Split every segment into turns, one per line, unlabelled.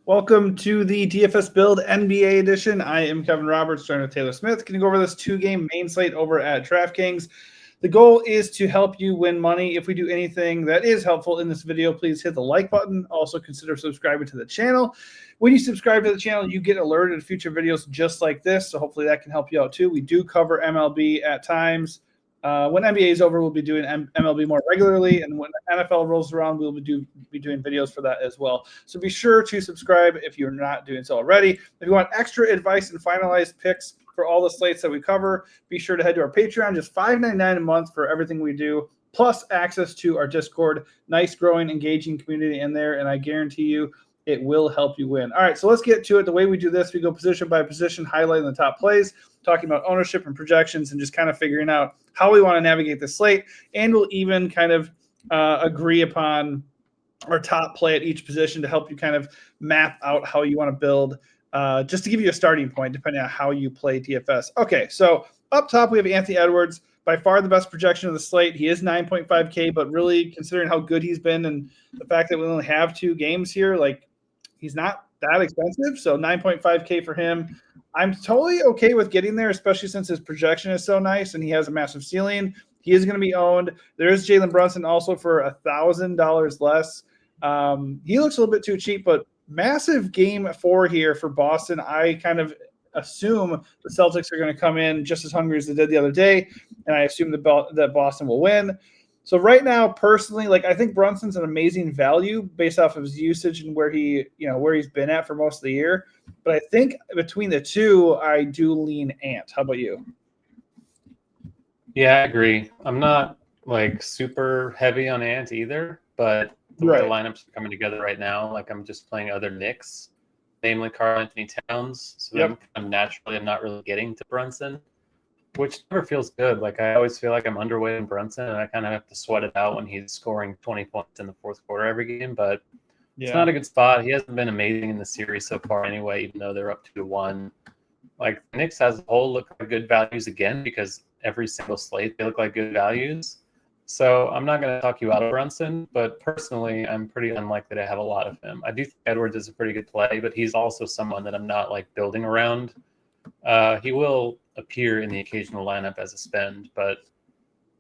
Welcome to the DFS Build NBA edition. I am Kevin Roberts, joined with Taylor Smith. Going to go over this two-game main slate over at DraftKings. The goal is to help you win money. If we do anything that is helpful in this video, please hit the like button. Also consider subscribing to the channel. When you subscribe to the channel, you get alerted to future videos just like this, so hopefully that can help you out too. We do cover MLB at times. When NBA is over, we'll be doing MLB more regularly, and when NFL rolls around, we'll be doing videos for that as well. So be sure to subscribe if you're not doing so already. If you want extra advice and finalized picks for all the slates that we cover, be sure to head to our Patreon. Just $5.99 a month for everything we do, plus access to our Discord. Nice, growing, engaging community in there, and I guarantee you it will help you win. All right, so let's get to it. The way we do this, we go position by position, highlighting the top plays, talking about ownership and projections, and just kind of figuring out how we want to navigate the slate. And we'll even kind of agree upon our top play at each position to help you kind of map out how you want to build, just to give you a starting point, depending on how you play DFS. Okay, so up top, we have Anthony Edwards, by far the best projection of the slate. He is 9.5K, but really considering how good he's been and the fact that we only have 2 games here, like, he's not that expensive, so 9.5K for him. I'm totally okay with getting there, especially since his projection is so nice and he has a massive ceiling. He is going to be owned. There is Jalen Brunson also for $1,000 less. He looks a little bit too cheap, but massive game 4 here for Boston. I kind of assume the Celtics are going to come in just as hungry as they did the other day, and I assume that Boston will win. So right now, personally, like, I think Brunson's an amazing value based off of his usage and where he's been at for most of the year. But I think between the two, I do lean Ant. How about you?
Yeah, I agree. I'm not like super heavy on Ant either, but the way the lineups are coming together right now, like, I'm just playing other Knicks, namely Karl Anthony Towns. So I'm naturally not really getting to Brunson, which never feels good. Like, I always feel like I'm underweight in Brunson, and I kind of have to sweat it out when he's scoring 20 points in the fourth quarter every game. But it's not a good spot. He hasn't been amazing in the series so far anyway, even though they're up 2-1. Like, the Knicks as a whole look like good values again, because every single slate they look like good values. So I'm not going to talk you out of Brunson, but personally, I'm pretty unlikely to have a lot of him. I do think Edwards is a pretty good play, but he's also someone that I'm not like building around. He will appear in the occasional lineup as a spend, but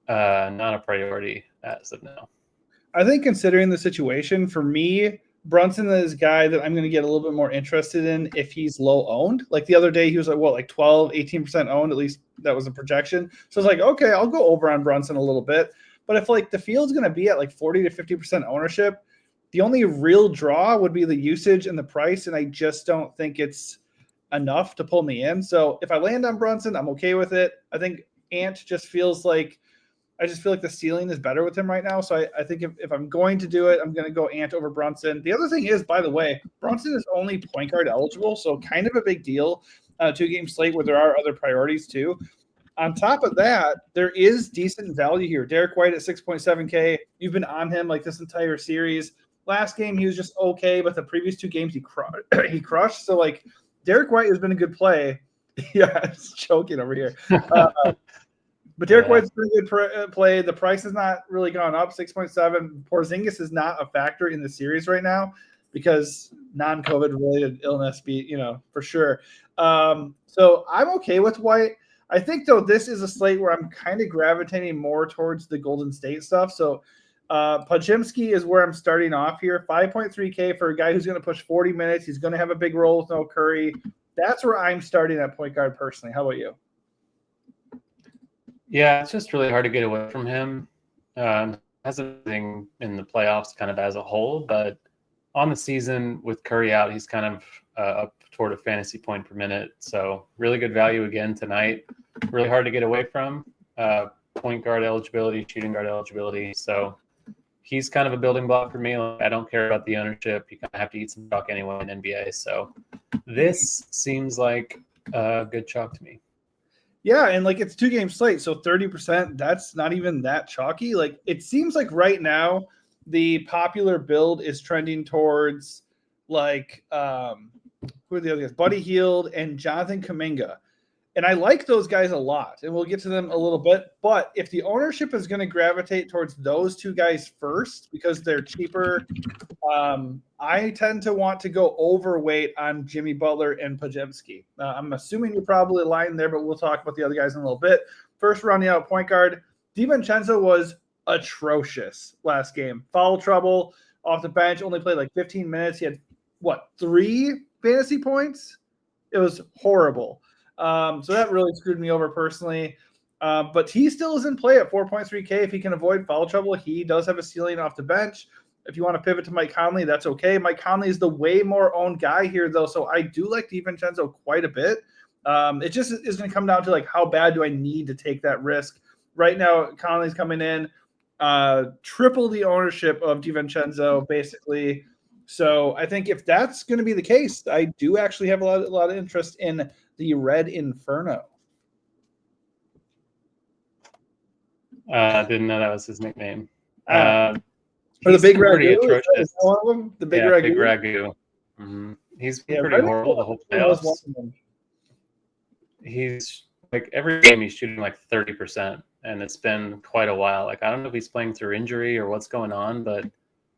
not a priority as of now.
I think considering the situation, for me, Brunson is a guy that I'm going to get a little bit more interested in if he's low owned. Like the other day, he was like 12, 18% owned. At least that was a projection. So it's like, okay, I'll go over on Brunson a little bit. But if like the field's going to be at like 40 to 50% ownership, the only real draw would be the usage and the price. And I just don't think it's enough to pull me in. So if I land on Brunson, I'm okay with it. I think Ant just feels like, I just feel like the ceiling is better with him right now. So I think if I'm going to do it, I'm going to go Ant over Brunson. The other thing is, by the way, Brunson is only point guard eligible, so kind of a big deal. 2-game slate where there are other priorities too. On top of that, there is decent value here. Derek White at 6.7K. You've been on him like this entire series. Last game, he was just okay, but the previous 2 games, he crushed. So, like, Derek White has been a good play. Yeah, I'm just choking over here. But Derek White's been a good play. The price has not really gone up, 6.7. Porzingis is not a factor in the series right now because non-COVID related illness, for sure. So I'm okay with White. I think, though, this is a slate where I'm kind of gravitating more towards the Golden State stuff. So Podziemski is where I'm starting off here. 5.3K for a guy who's going to push 40 minutes. He's going to have a big role with no Curry. That's where I'm starting at point guard personally. How about you?
Yeah, it's just really hard to get away from him. Hasn't been in the playoffs kind of as a whole, but on the season with Curry out, he's kind of up toward a fantasy point per minute. So really good value again tonight. Really hard to get away from. Point guard eligibility, shooting guard eligibility. So he's kind of a building block for me. I don't care about the ownership. You kind of have to eat some chalk anyway in NBA. So this seems like a good chalk to me.
Yeah, and like it's 2-game slate, so 30%, that's not even that chalky. Like it seems like right now the popular build is trending towards like who are the other guys? Buddy Hield and Jonathan Kuminga. And I like those guys a lot, and we'll get to them a little bit. But if the ownership is going to gravitate towards those two guys first because they're cheaper, I tend to want to go overweight on Jimmy Butler and Podziemski. I'm assuming you're probably aligned there, but we'll talk about the other guys in a little bit. First, rounding out point guard, DiVincenzo was atrocious last game. Foul trouble off the bench, only played like 15 minutes. He had, 3 fantasy points? It was horrible. So that really screwed me over personally. But he still is in play at 4.3K. If he can avoid foul trouble, he does have a ceiling off the bench. If you want to pivot to Mike Conley, that's okay. Mike Conley is the way more owned guy here, though, so I do like DiVincenzo quite a bit. It just is going to come down to, like, how bad do I need to take that risk? Right now, Conley's coming in, triple the ownership of DiVincenzo, basically. So I think if that's going to be the case, I do actually have a lot of interest in the Red Inferno.
Didn't know that was his nickname.
Or the Big Ragu?
Atrocious.
Is that one of them? The Big Ragu?
Big Ragu. Mm-hmm. He's been pretty horrible the whole playoffs. He's like every game he's shooting like 30%, and it's been quite a while. Like I don't know if he's playing through injury or what's going on, but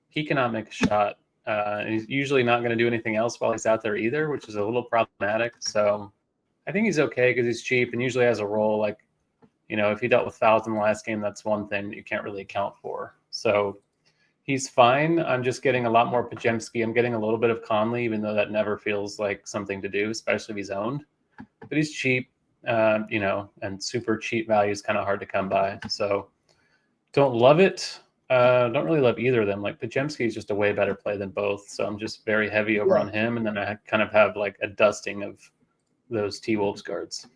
he cannot make a shot. And he's usually not going to do anything else while he's out there either, which is a little problematic. So I think he's okay because he's cheap and usually has a role. Like, if he dealt with fouls in the last game, that's one thing that you can't really account for. So he's fine. I'm just getting a lot more Podziemski. I'm getting a little bit of Conley, even though that never feels like something to do, especially if he's owned. But he's cheap, and super cheap value is kind of hard to come by. So don't love it. Don't really love either of them. Like Podziemski is just a way better play than both. So I'm just very heavy over on him. And then I kind of have like a dusting of those T-Wolves guards.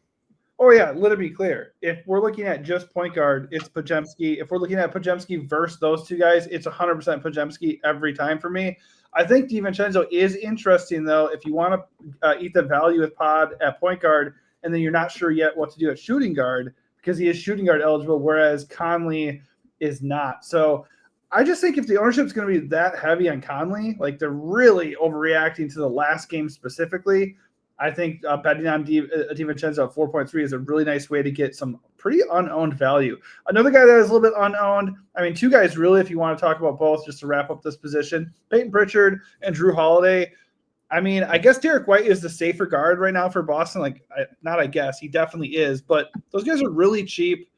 Oh, yeah, let it be clear. If we're looking at just point guard, it's Podziemski. If we're looking at Podziemski versus those two guys, it's 100% Podziemski every time for me. I think DiVincenzo is interesting, though, if you want to eat the value with Pod at point guard, and then you're not sure yet what to do at shooting guard, because he is shooting guard eligible, whereas Conley is not. So I just think if the ownership is going to be that heavy on Conley, like they're really overreacting to the last game specifically, I think betting on DiVincenzo at 4.3 is a really nice way to get some pretty unowned value. Another guy that is a little bit unowned, I mean, two guys really, if you want to talk about both, just to wrap up this position, Peyton Pritchard and Drew Holiday. I mean, I guess Derek White is the safer guard right now for Boston. Not I guess, he definitely is. But those guys are really cheap,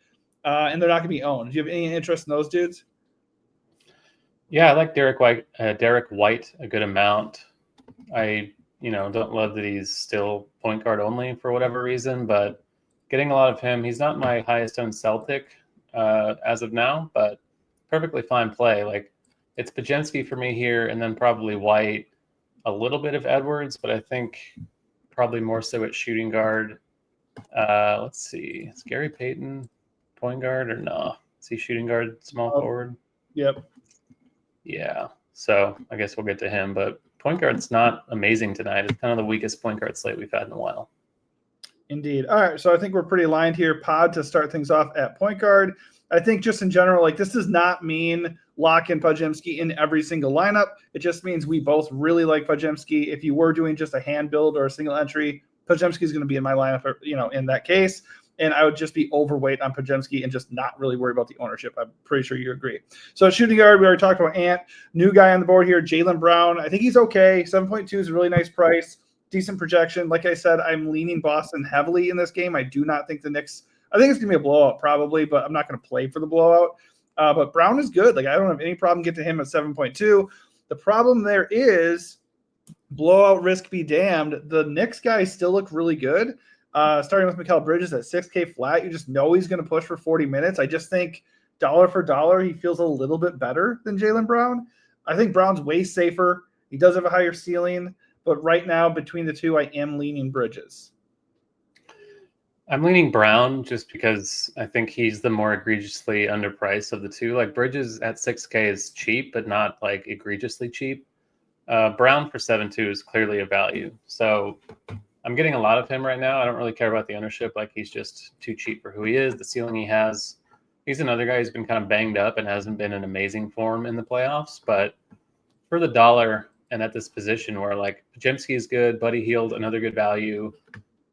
and they're not going to be owned. Do you have any interest in those dudes?
Yeah, I like Derek White a good amount. I don't love that he's still point guard only for whatever reason, but getting a lot of him. He's not my highest owned Celtic as of now, but perfectly fine play. Like it's Podziemski for me here, and then probably White, a little bit of Edwards, but I think probably more so at shooting guard. Let's see, is Gary Payton point guard or no? Is he shooting guard, small forward?
Yep.
Yeah. So I guess we'll get to him, but point guard's not amazing tonight. It's kind of the weakest point guard slate we've had in a while.
Indeed. All right, so I think we're pretty aligned here. Pod to start things off at point guard. I think just in general, like this does not mean lock in Podziemski in every single lineup. It just means we both really like Podziemski. If you were doing just a hand build or a single entry, Podziemski is going to be in my lineup, in that case. And I would just be overweight on Podziemski and just not really worry about the ownership. I'm pretty sure you agree. So shooting guard, we already talked about Ant. New guy on the board here, Jaylen Brown. I think he's okay. 7.2 is a really nice price. Decent projection. Like I said, I'm leaning Boston heavily in this game. I do not think the Knicks – I think it's going to be a blowout probably, but I'm not going to play for the blowout. But Brown is good. Like I don't have any problem getting him at 7.2. The problem there is blowout risk be damned. The Knicks guys still look really good. Starting with Mikal Bridges at 6K flat, you just know he's going to push for 40 minutes. I just think dollar for dollar, he feels a little bit better than Jaylen Brown. I think Brown's way safer. He does have a higher ceiling, but right now between the two, I am leaning Bridges.
I'm leaning Brown just because I think he's the more egregiously underpriced of the two. Like Bridges at 6K is cheap, but not like egregiously cheap. Brown for 7.2 is clearly a value. So I'm getting a lot of him right now. I don't really care about the ownership. Like he's just too cheap for who he is, the ceiling he has. He's another guy who's been kind of banged up and hasn't been in amazing form in the playoffs. But for the dollar and at this position where like Podziemski is good, Buddy Hield, another good value.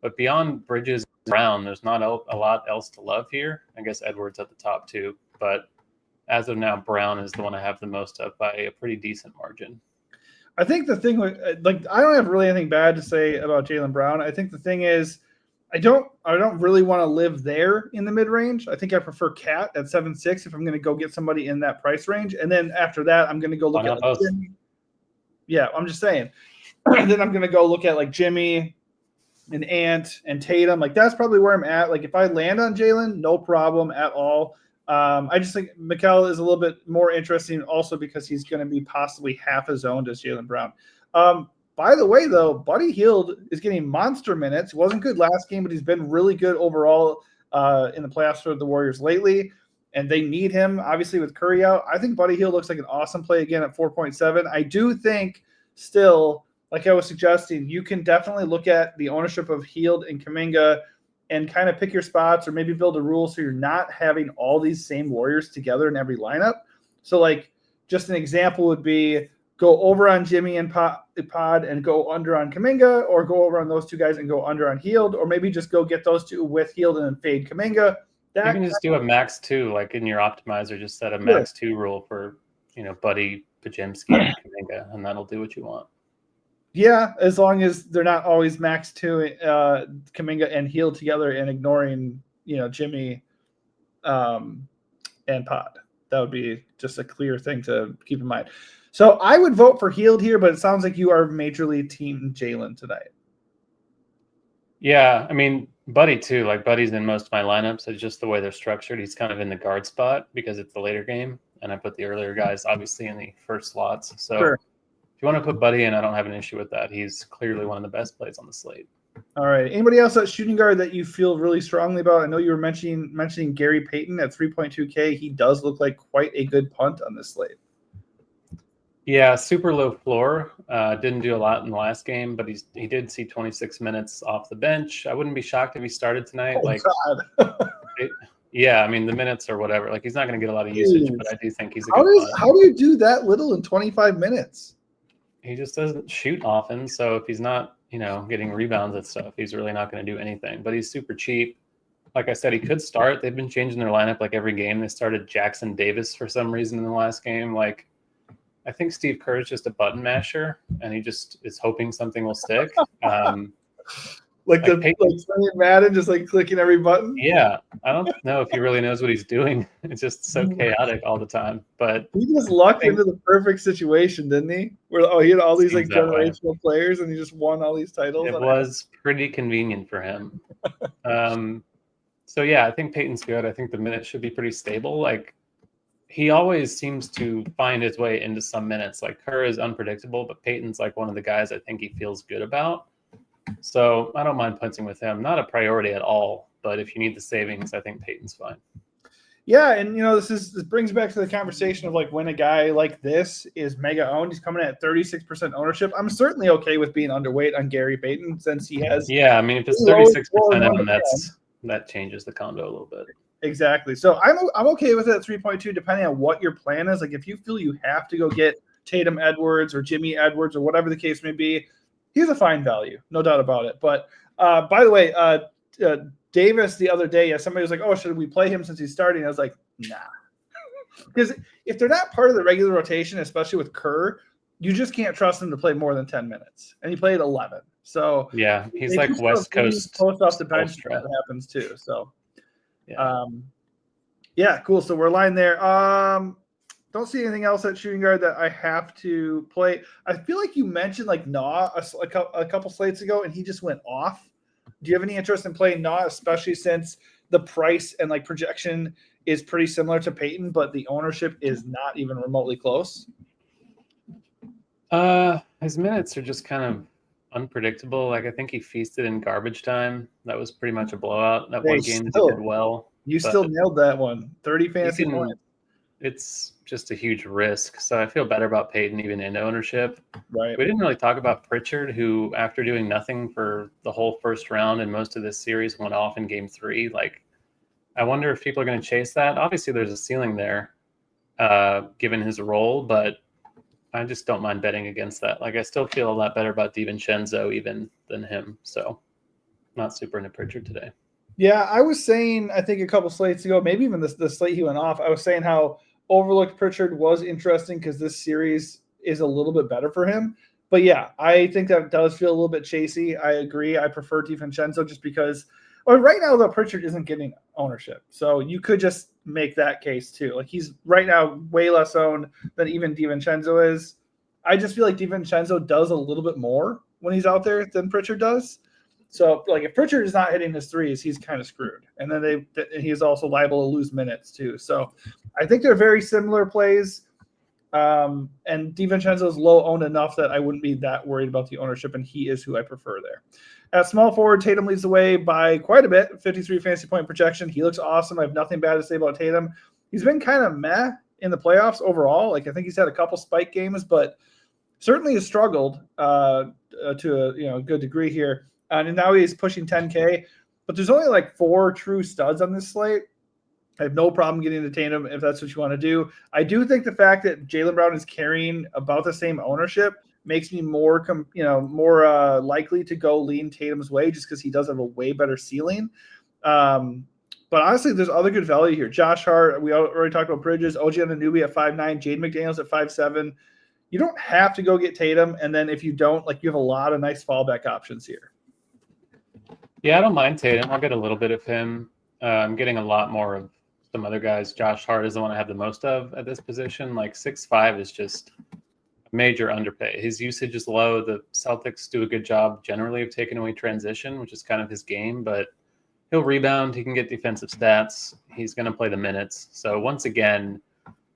But beyond Bridges Brown, there's not a lot else to love here. I guess Edwards at the top too, but as of now, Brown is the one I have the most of by a pretty decent margin.
I think the thing, like, I don't have really anything bad to say about Jaylen Brown. I think the thing is, I don't really want to live there in the mid range. I think I prefer Cat at 7.6 if I'm going to go get somebody in that price range, and then after that, I'm going to go look at like Jimmy. Yeah, I'm just saying. Then I'm going to go look at like Jimmy and Ant and Tatum. Like that's probably where I'm at. Like if I land on Jaylen, no problem at all. I just think Mikal is a little bit more interesting also because he's going to be possibly half as owned as Jaylen Brown. By the way, though, Buddy Hield is getting monster minutes. He wasn't good last game, but he's been really good overall in the playoffs for the Warriors lately, and they need him, obviously, with Curry out. I think Buddy Hield looks like an awesome play again at 4.7. I do think still, like I was suggesting, you can definitely look at the ownership of Hield and Kuminga and kind of pick your spots or maybe build a rule so you're not having all these same Warriors together in every lineup. So, like, just an example would be go over on Jimmy and Pod and go under on Kuminga, or go over on those two guys and go under on Hield, or maybe just go get those two with Hield and then fade Kuminga.
You can just do a max 2, like in your optimizer, just set a max 2 rule for, Buddy, Pajemski, and Kuminga, and that'll do what you want.
Yeah, as long as they're not always max 2 Kuminga and Hield together and ignoring, Jimmy and Pod. That would be just a clear thing to keep in mind. So I would vote for Hield here, but it sounds like you are majorly team Jaylen tonight.
Yeah, I mean, Buddy too. Like Buddy's in most of my lineups. It's just the way they're structured. He's kind of in the guard spot because it's the later game, and I put the earlier guys obviously in the first slots. So
sure.
If you want to put Buddy in, I don't have an issue with that. He's clearly one of the best plays on the slate.
All right. Anybody else at shooting guard that you feel really strongly about? I know you were mentioning Gary Payton at 3.2K. He does look like quite a good punt on this slate.
Yeah, super low floor. Didn't do a lot in the last game, but he did see 26 minutes off the bench. I wouldn't be shocked if he started tonight.
God.
Yeah, I mean, the minutes or whatever. Like, he's not going to get a lot of usage, but I do think he's a good punt.
How do you do that little in 25 minutes?
He just doesn't shoot often, so if he's not, getting rebounds and stuff, he's really not going to do anything. But he's super cheap. Like I said, he could start. They've been changing their lineup like every game. They started Jackson Davis for some reason in the last game. Like, I think Steve Kerr is just a button masher, and he just is hoping something will stick.
Like Madden, just like clicking every button.
Yeah, I don't know if he really knows what he's doing. It's just so chaotic all the time. But
he just lucked into the perfect situation, didn't he? Where he had all these like generational players, and he just won all these titles.
It was pretty convenient for him. So yeah, I think Peyton's good. I think the minutes should be pretty stable. Like he always seems to find his way into some minutes. Like Kerr is unpredictable, but Peyton's like one of the guys I think he feels good about. So I don't mind punting with him. Not a priority at all, but if you need the savings, I think Peyton's fine.
Yeah, and this brings back to the conversation of like when a guy like this is mega owned, he's coming at 36% ownership. I'm certainly okay with being underweight on Gary Payton since he has.
Yeah, I mean if it's 36% owned, that changes the condo a little bit.
Exactly. So I'm okay with it at 3.2, depending on what your plan is. Like if you feel you have to go get Tatum Edwards or Jimmy Edwards or whatever the case may be, he's a fine value, no doubt about it. But by the way, Davis the other day, somebody was like, "Oh, should we play him since he's starting?" I was like, "Nah," because if they're not part of the regular rotation, especially with Kerr, you just can't trust him to play more than 10 minutes. And he played 11. So
yeah, he's like West Coast
post off the bench. That happens too. So yeah, cool. So we're aligned there. Don't see anything else at shooting guard that I have to play. I feel like you mentioned like Nah a couple slates ago, and he just went off. Do you have any interest in playing Nah, especially since the price and like projection is pretty similar to Peyton, but the ownership is not even remotely close?
His minutes are just kind of unpredictable. Like I think he feasted in garbage time. That was pretty much a blowout. That one game he did well.
You still nailed that one. 30 fantasy points.
It's just a huge risk. So I feel better about Peyton even in ownership.
Right.
We didn't really talk about Pritchard, who after doing nothing for the whole first round and most of this series went off in game 3. Like, I wonder if people are going to chase that. Obviously, there's a ceiling there, given his role, but I just don't mind betting against that. Like, I still feel a lot better about DiVincenzo even than him. So not super into Pritchard today.
Yeah, I was saying, I think a couple slates ago, maybe even the slate he went off, I was saying how overlooked Pritchard was interesting because this series is a little bit better for him. But yeah, I think that does feel a little bit chasey. I agree. I prefer DiVincenzo just because, or right now, though, Pritchard isn't getting ownership. So you could just make that case too. Like he's right now way less owned than even DiVincenzo is. I just feel like DiVincenzo does a little bit more when he's out there than Pritchard does. So, like, if Pritchard is not hitting his threes, he's kind of screwed. And then he's also liable to lose minutes, too. So, I think they're very similar plays. And DiVincenzo is low owned enough that I wouldn't be that worried about the ownership, and he is who I prefer there. At small forward, Tatum leads the way by quite a bit, 53 fantasy point projection. He looks awesome. I have nothing bad to say about Tatum. He's been kind of meh in the playoffs overall. Like, I think he's had a couple spike games, but certainly has struggled to a good degree here. And now he's pushing 10K, but there's only like 4 true studs on this slate. I have no problem getting to Tatum if that's what you want to do. I do think the fact that Jaylen Brown is carrying about the same ownership makes me more likely to go lean Tatum's way just because he does have a way better ceiling. But honestly, there's other good value here. Josh Hart, we already talked about Bridges, OG Anunoby at 5'9", Jaden McDaniels at 5'7". You don't have to go get Tatum, and then if you don't, like, you have a lot of nice fallback options here.
Yeah, I don't mind Tatum. I'll get a little bit of him. I'm getting a lot more of some other guys. Josh Hart is the one I have the most of at this position. Like 6'5" is just a major underpay. His usage is low. The Celtics do a good job generally of taking away transition, which is kind of his game, but he'll rebound. He can get defensive stats. He's going to play the minutes. So once again,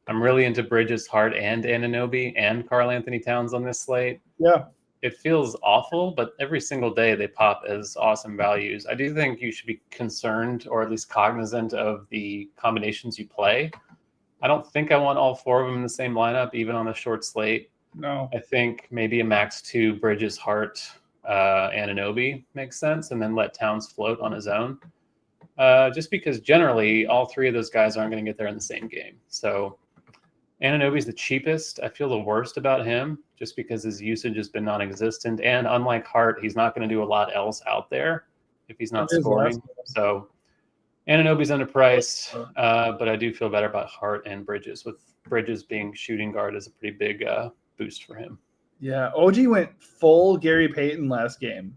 I'm really into Bridges, Hart, and Anunoby and Karl Anthony Towns on this slate.
Yeah.
It feels awful, but every single day they pop as awesome values. I do think you should be concerned or at least cognizant of the combinations you play. I don't think I want all 4 of them in the same lineup, even on a short slate.
No.
I think maybe a max 2 Bridges, Hart, Anunoby makes sense, and then let Towns float on his own. Just because generally all 3 of those guys aren't going to get there in the same game. So Anunoby's the cheapest. I feel the worst about him just because his usage has been non-existent. And unlike Hart, he's not going to do a lot else out there if he's not scoring. So Anunoby's underpriced, but I do feel better about Hart and Bridges, with Bridges being shooting guard is a pretty big boost for him.
Yeah, OG went full Gary Payton last game.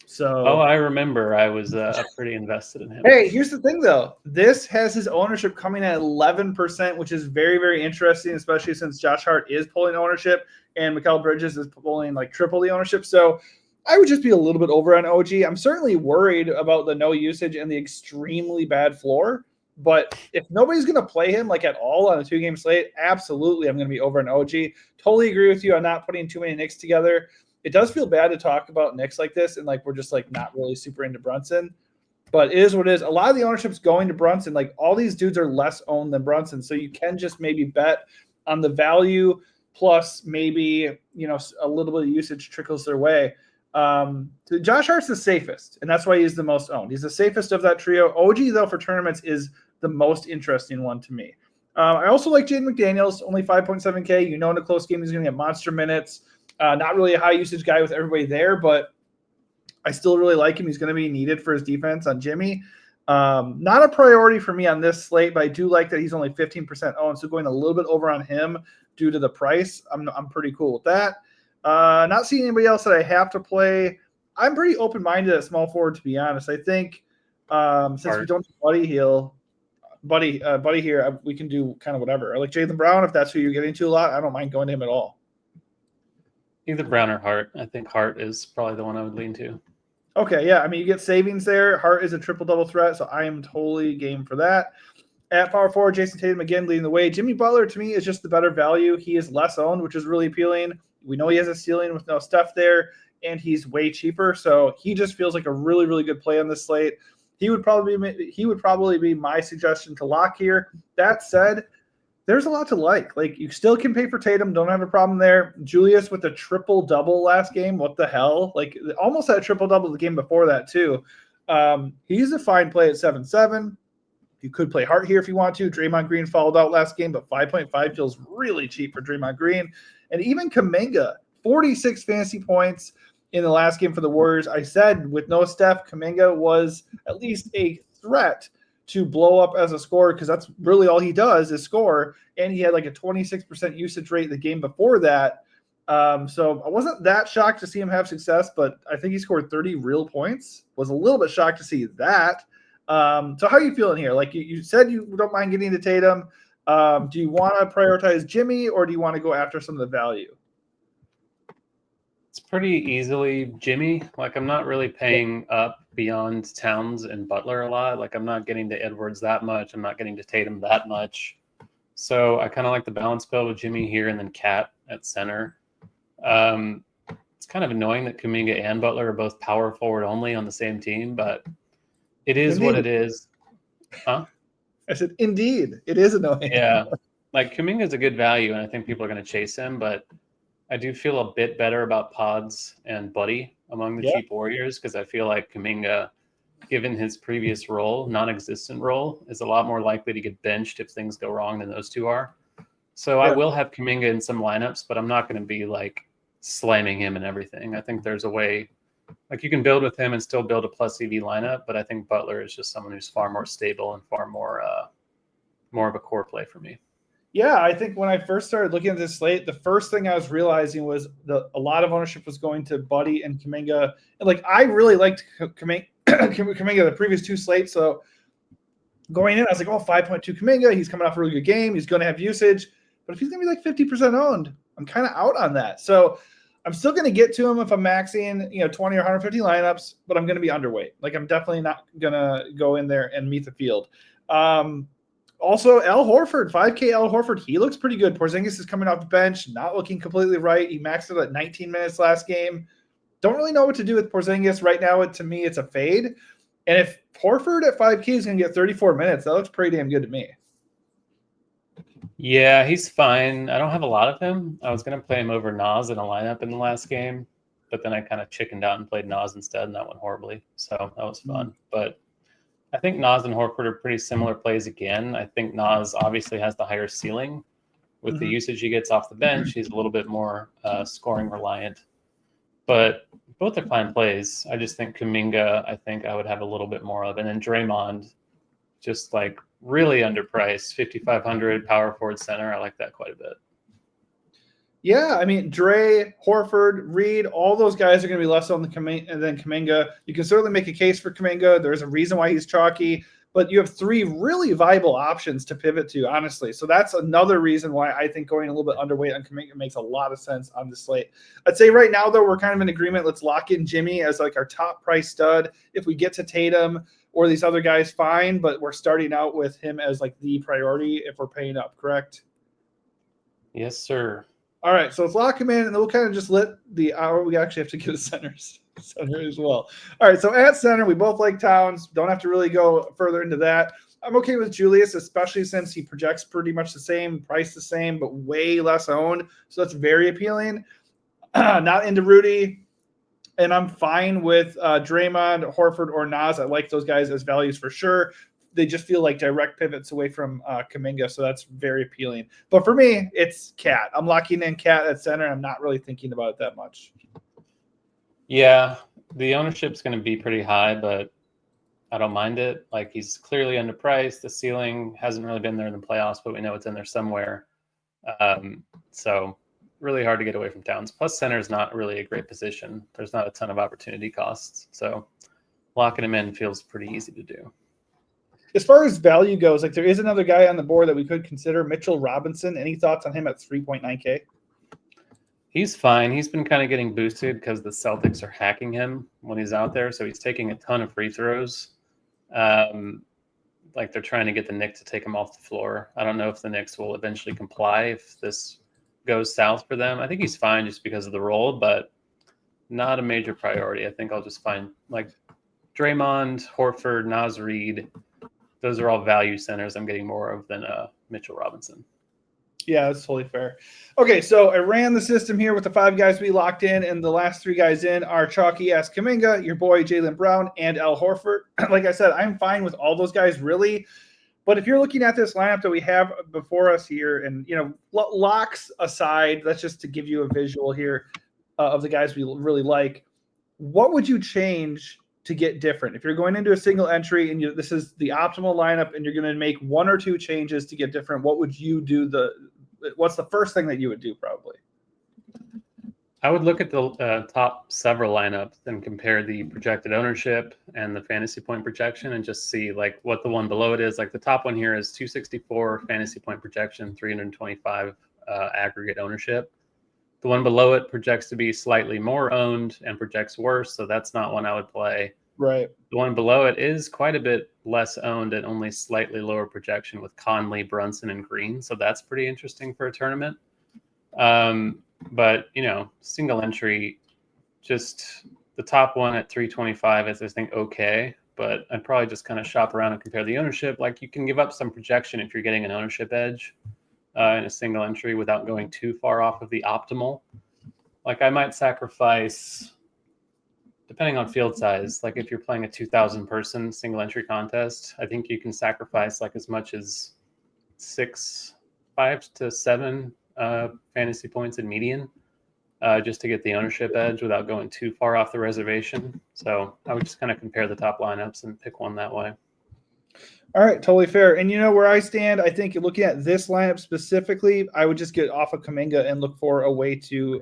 So,
I remember. I was pretty invested in him.
Hey, here's the thing, though. This has his ownership coming at 11%, which is very, very interesting, especially since Josh Hart is pulling ownership and Mikal Bridges is pulling like triple the ownership. So I would just be a little bit over on OG. I'm certainly worried about the no usage and the extremely bad floor. But if nobody's going to play him like at all on a 2-game slate, absolutely I'm going to be over on OG. Totally agree with you on not putting too many Knicks together. It does feel bad to talk about Knicks like this, and like we're just like not really super into Brunson, but it is what it is. A lot of the ownership's going to Brunson. Like all these dudes are less owned than Brunson, so you can just maybe bet on the value plus maybe a little bit of usage trickles their way. So Josh Hart's the safest, and that's why he's the most owned. He's the safest of that trio. OG though for tournaments is the most interesting one to me. I also like Jaden McDaniels, only 5.7K. In a close game he's going to get monster minutes. Not really a high usage guy with everybody there, but I still really like him. He's going to be needed for his defense on Jimmy. Not a priority for me on this slate, but I do like that he's only 15% owned. So going a little bit over on him due to the price, I'm pretty cool with that. Not seeing anybody else that I have to play. I'm pretty open-minded at small forward, to be honest. I think since we don't do Buddy here, we can do kind of whatever. I like Jaylen Brown, if that's who you're getting to a lot. I don't mind going to him at all.
Either Brown or Hart. I think Hart is probably the one I would lean to.
Okay, yeah. I mean, you get savings there. Hart is a triple-double threat, so I am totally game for that. At power forward, Jason Tatum again leading the way. Jimmy Butler, to me, is just the better value. He is less owned, which is really appealing. We know he has a ceiling with no Steph there, and he's way cheaper, so he just feels like a really, really good play on this slate. He would probably be my suggestion to lock here. That said, there's a lot to like. Like, you still can pay for Tatum. Don't have a problem there. Julius with a triple-double last game. What the hell? Like, almost had a triple-double the game before that, too. He's a fine play at 7-7. You could play Hart here if you want to. Draymond Green fouled out last game, but 5.5 feels really cheap for Draymond Green. And even Kuminga, 46 fantasy points in the last game for the Warriors. I said with no Steph, Kuminga was at least a threat to blow up as a scorer because that's really all he does is score. And he had like a 26% usage rate the game before that. So I wasn't that shocked to see him have success, but I think he scored 30 real points. Was a little bit shocked to see that. So how are you feeling here? Like you said, you don't mind getting to Tatum. Do you want to prioritize Jimmy or do you want to go after some of the value?
It's pretty easily Jimmy. Like I'm not really paying up beyond Towns and Butler a lot. Like I'm not getting to Edwards that much. I'm not getting to Tatum that much. So I kind of like the balance build with Jimmy here and then Cat at center. It's kind of annoying that Kuminga and Butler are both power forward only on the same team, but it is
Indeed.
what it is. Huh?
I said, indeed, it is annoying.
Yeah. Like Kuminga is a good value, and I think people are going to chase him, but I do feel a bit better about Pods and Buddy among the cheap Warriors because I feel like Kuminga, given his previous role, non-existent role, is a lot more likely to get benched if things go wrong than those two are. So I will have Kuminga in some lineups, but I'm not going to be like slamming him and everything. I think there's a way, like you can build with him and still build a plus EV lineup, but I think Butler is just someone who's far more stable and far more of a core play for me.
Yeah, I think when I first started looking at this slate, the first thing I was realizing was a lot of ownership was going to Buddy and Kuminga. And like I really liked Kuminga the previous two slates. So going in, I was like, 5.2 Kuminga. He's coming off a really good game. He's going to have usage. But if he's going to be like 50% owned, I'm kind of out on that. So I'm still going to get to him if I'm maxing, 20 or 150 lineups, but I'm going to be underweight. Like I'm definitely not going to go in there and meet the field. Also, Al Horford, 5K Al Horford, he looks pretty good. Porzingis is coming off the bench, not looking completely right. He maxed it at 19 minutes last game. Don't really know what to do with Porzingis right now. To me, it's a fade. And if Horford at 5K is going to get 34 minutes, that looks pretty damn good to me.
Yeah, he's fine. I don't have a lot of him. I was going to play him over Nas in a lineup in the last game, but then I kind of chickened out and played Nas instead, and that went horribly. So that was fun. But I think Nas and Horford are pretty similar plays again. I think Nas obviously has the higher ceiling. With the usage he gets off the bench, he's a little bit more scoring reliant. But both are fine plays. I just think Kuminga, I think I would have a little bit more of. And then Draymond, just like really underpriced, 5,500 power forward center. I like that quite a bit.
Yeah, I mean, Dre, Horford, Reed, all those guys are going to be less on than Kuminga. You can certainly make a case for Kuminga. There's a reason why he's chalky, but you have three really viable options to pivot to, honestly. So that's another reason why I think going a little bit underweight on Kuminga makes a lot of sense on the slate. I'd say right now, though, we're kind of in agreement. Let's lock in Jimmy as like our top price stud. If we get to Tatum or these other guys, fine, but we're starting out with him as like the priority if we're paying up, correct?
Yes, sir.
All right, so let's lock him in, and then we'll kind of just let the hour. We actually have to get a center as well. All right, so at center, we both like Towns. Don't have to really go further into that. I'm okay with Julius, especially since he projects pretty much the same, price the same, but way less owned. So that's very appealing. Not into Rudy, and I'm fine with Draymond, Horford, or Nas. I like those guys as values for sure. They just feel like direct pivots away from Kuminga, so that's very appealing. But for me, it's Cat. I'm locking in Cat at center. I'm not really thinking about it that much.
Yeah, the ownership's going to be pretty high, but I don't mind it. Like he's clearly underpriced. The ceiling hasn't really been there in the playoffs, but we know it's in there somewhere. So really hard to get away from Towns. Plus, center is not really a great position. There's not a ton of opportunity costs, so locking him in feels pretty easy to do.
As far as value goes, like there is another guy on the board that we could consider, Mitchell Robinson. Any thoughts on him at 3.9K?
He's fine. He's been kind of getting boosted because the Celtics are hacking him when he's out there, so he's taking a ton of free throws. Like they're trying to get the Knicks to take him off the floor. I don't know if the Knicks will eventually comply if this goes south for them. I think he's fine just because of the role, but not a major priority. I think I'll just find like Draymond, Horford, Nas Reed. Those are all value centers I'm getting more of than Mitchell Robinson.
Yeah, that's totally fair. Okay, so I ran the system here with the 5 guys we locked in, and the last 3 guys in are chalky-ass Kuminga, your boy Jaylen Brown, and Al Horford. Like I said, I'm fine with all those guys, really. But if you're looking at this lineup that we have before us here, and, locks aside, that's just to give you a visual here of the guys we really like, what would you change to get different? If you're going into a single entry and this is the optimal lineup and you're going to make one or two changes to get different, what would you do? What's the first thing that you would do probably?
I would look at the top several lineups and compare the projected ownership and the fantasy point projection and just see like what the one below it is. Like the top one here is 264 fantasy point projection, 325 aggregate ownership. The one below it projects to be slightly more owned and projects worse, so that's not one I would play.
Right.
The one below it is quite a bit less owned and only slightly lower projection with Conley, Brunson, and Green, so that's pretty interesting for a tournament. But, single entry, just the top one at 325 is, I think, okay. But I'd probably just kind of shop around and compare the ownership. Like you can give up some projection if you're getting an ownership edge in a single entry without going too far off of the optimal. Like I might sacrifice, depending on field size, like if you're playing a 2,000 person single entry contest, I think you can sacrifice like as much as 5 to 7 fantasy points in median just to get the ownership edge without going too far off the reservation. So I would just kind of compare the top lineups and pick one that way.
All right, totally fair. And where I stand, I think looking at this lineup specifically, I would just get off of Kuminga and look for a way to,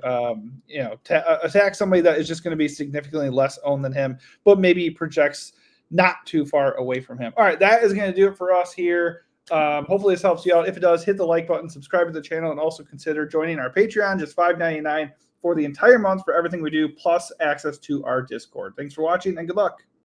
attack somebody that is just going to be significantly less owned than him, but maybe projects not too far away from him. All right, that is going to do it for us here. Hopefully this helps you out. If it does, hit the like button, subscribe to the channel, and also consider joining our Patreon, just $5.99 for the entire month for everything we do, plus access to our Discord. Thanks for watching, and good luck.